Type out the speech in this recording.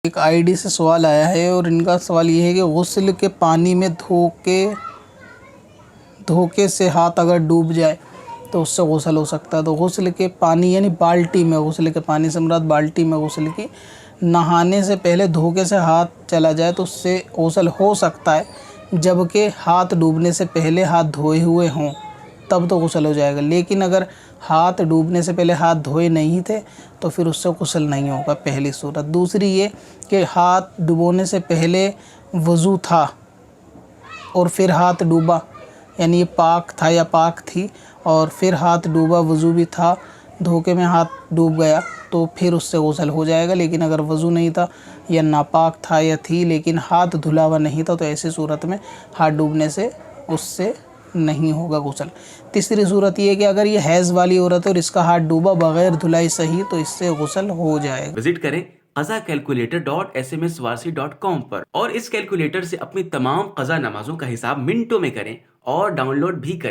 ایک I D سے سوال آیا ہے اور ان کا سوال یہ ہے کہ غسل کے پانی میں دھوکے سے ہاتھ اگر ڈوب جائے تو اس سے غسل ہو سکتا ہے؟ تو غسل کے پانی یعنی بالٹی میں، غسل کے پانی سے مراد بالٹی میں غسل کی، نہانے سے پہلے دھوکے سے ہاتھ چلا جائے تو اس سے غسل ہو سکتا ہے، جبکہ ہاتھ ڈوبنے سے پہلے ہاتھ دھوئے ہوئے ہوں تب تو غسل ہو جائے گا۔ لیکن اگر ہاتھ ڈوبنے سے پہلے ہاتھ دھوئے نہیں تھے تو پھر اس سے غسل نہیں ہوگا، پہلی صورت۔ دوسری یہ کہ ہاتھ ڈبونے سے پہلے وضو تھا اور پھر ہاتھ ڈوبا، یعنی یہ پاک تھا یا پاک تھی اور پھر ہاتھ ڈوبا، وضو بھی تھا، دھوکے میں ہاتھ ڈوب گیا تو پھر اس سے غسل ہو جائے گا۔ لیکن اگر وضو نہیں تھا یا ناپاک تھا یا تھی لیکن ہاتھ دھلا ہوا نہیں تھا تو ایسی صورت میں ہاتھ ڈوبنے سے اس سے نہیں ہوگا غسل۔ تیسری صورت یہ ہے کہ اگر یہ حیض والی عورت ہے اور اس کا ہاتھ ڈوبا بغیر دھلائی صحیح تو اس سے غسل ہو جائے گا۔ وزٹ کریں qazakalculator.sms.com پر اور اس کیلکولیٹر سے اپنی تمام قضا نمازوں کا حساب منٹوں میں کریں اور ڈاؤن لوڈ بھی کریں۔